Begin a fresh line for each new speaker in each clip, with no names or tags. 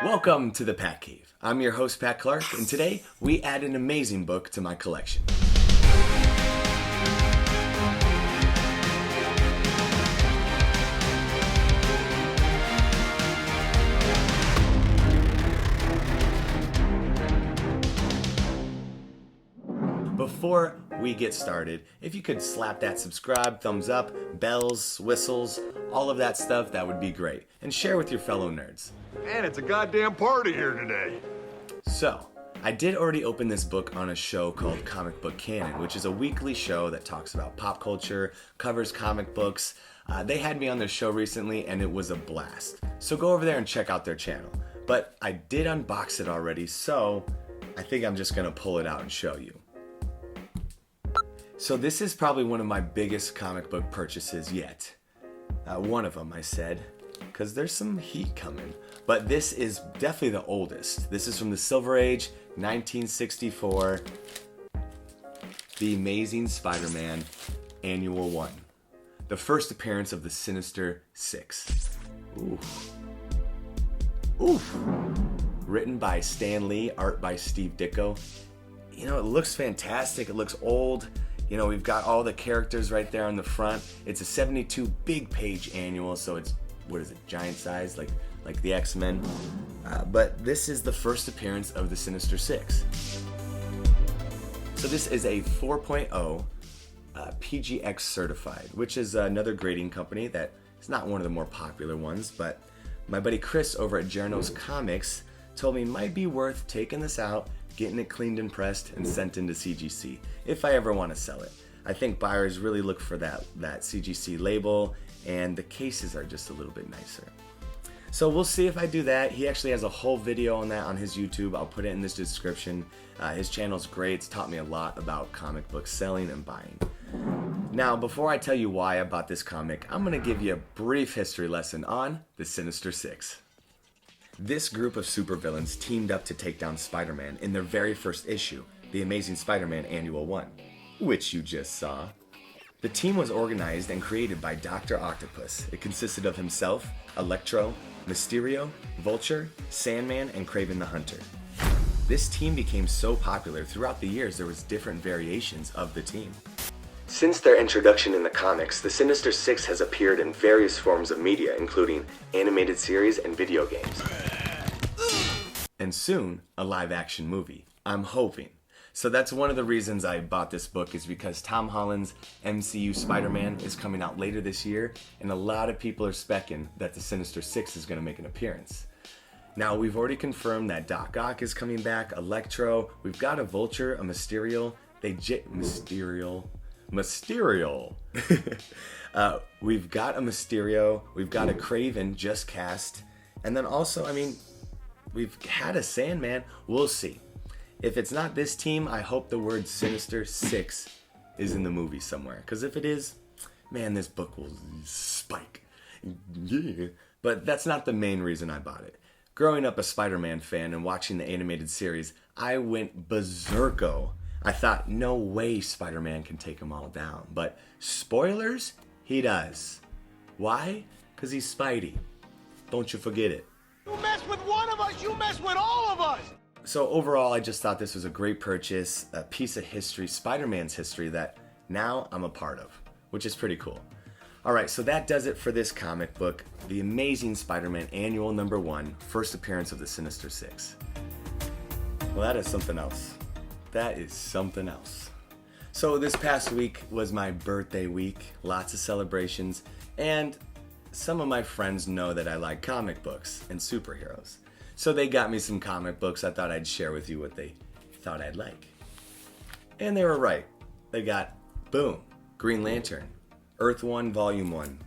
Welcome to the Pat Cave. I'm your host, Pat Clark, and today we add an amazing book to my collection. Before we get started, if you could slap that subscribe, thumbs up, bells, whistles, all of that stuff, that would be great. And share with your fellow nerds.
Man, it's a goddamn party here today.
So, I did already open this book on a show called Comic Book Canon, which is a weekly show that talks about pop culture, covers comic books. They had me on their show recently and it was a blast. So go over there and check out their channel. But I did unbox it already, so I think I'm just gonna pull it out and show you. So this is probably one of my biggest comic book purchases yet. One of them, I said, because there's some heat coming. But this is definitely the oldest. This is from the Silver Age, 1964. The Amazing Spider-Man Annual 1. The first appearance of the Sinister Six. Ooh. Oof. Written by Stan Lee, art by Steve Ditko. You know, it looks fantastic. It looks old. You know, we've got all the characters right there on the front. It's a 72 big page annual, so it's, what is it, giant size, like the X-Men. But this is the first appearance of the Sinister Six. So this is a 4.0 PGX certified, which is another grading company that is not one of the more popular ones, but my buddy Chris over at Jerno's Comics told me it might be worth taking this out, getting it cleaned and pressed and sent into CGC if I ever want to sell it. I think buyers really look for that CGC label, and the cases are just a little bit nicer. So we'll see if I do that. He actually has a whole video on that on his YouTube. I'll put it in this description. His channel's great. It's taught me a lot about comic book selling and buying. Now, before I tell you why I bought this comic, I'm going to give you a brief history lesson on the Sinister Six. This group of supervillains teamed up to take down Spider-Man in their very first issue, The Amazing Spider-Man Annual 1, which you just saw. The team was organized and created by Dr. Octopus. It consisted of himself, Electro, Mysterio, Vulture, Sandman, and Kraven the Hunter. This team became so popular throughout the years there was different variations of the team. Since their introduction in the comics, the Sinister Six has appeared in various forms of media, including animated series and video games. And soon, a live-action movie. I'm hoping. So that's one of the reasons I bought this book, is because Tom Holland's MCU Spider-Man is coming out later this year, and a lot of people are specking that the Sinister Six is going to make an appearance. Now, we've already confirmed that Doc Ock is coming back, Electro, we've got a Vulture, a Mysterio, Mysterio. We've got a Mysterio, we've got a Kraven just cast, and then also, I mean, we've had a Sandman. We'll see. If it's not this team, I hope the word Sinister Six is in the movie somewhere, because if it is, man, this book will spike. Yeah. But that's not the main reason I bought it. Growing up a Spider-Man fan and watching the animated series, I went berserko. I thought, no way Spider-Man can take them all down. But spoilers, he does. Why? Because he's Spidey. Don't you forget it.
You mess with one of us, you mess with all of us!
So overall, I just thought this was a great purchase, a piece of history, Spider-Man's history that now I'm a part of, which is pretty cool. Alright, so that does it for this comic book, The Amazing Spider-Man Annual Number 1, first appearance of the Sinister Six. Well, that is something else. That is something else. So this past week was my birthday week, lots of celebrations, and some of my friends know that I like comic books and superheroes. So they got me some comic books. I thought I'd share with you what they thought I'd like. And they were right. They got, boom, Green Lantern, Earth 1, Volume 1,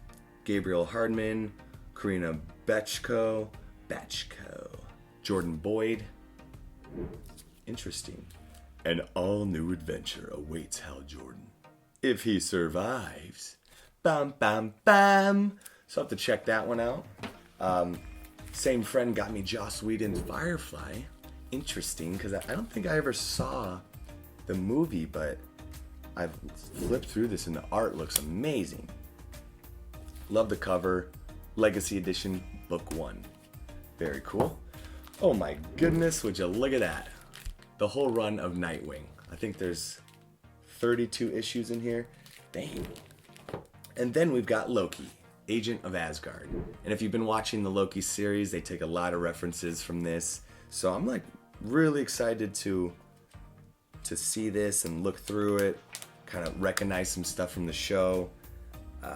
Gabriel Hardman, Karina Bechko, Jordan Boyd. Interesting. An all-new adventure awaits Hal Jordan. If he survives. Bam, bam, bam. So I'll have to check that one out. Same friend got me Joss Whedon's Firefly. Interesting, because I don't think I ever saw the movie, but I've flipped through this and the art looks amazing. Love the cover. Legacy Edition, Book 1. Very cool. Oh my goodness, would you look at that. The whole run of Nightwing. I think there's 32 issues in here. Dang. And then we've got Loki, Agent of Asgard. And if you've been watching the Loki series, they take a lot of references from this. So I'm like really excited to see this and look through it, kind of recognize some stuff from the show,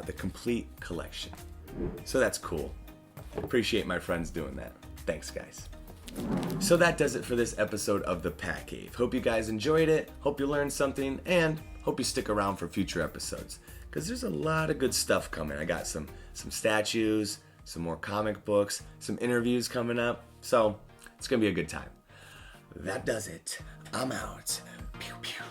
the complete collection. So that's cool. Appreciate my friends doing that. Thanks, guys. So that does it for this episode of The Pat Cave. Hope you guys enjoyed it, hope you learned something, and hope you stick around for future episodes, because there's a lot of good stuff coming. I got some statues, some more comic books, some interviews coming up, so it's gonna be a good time. That does it. I'm out. Pew pew.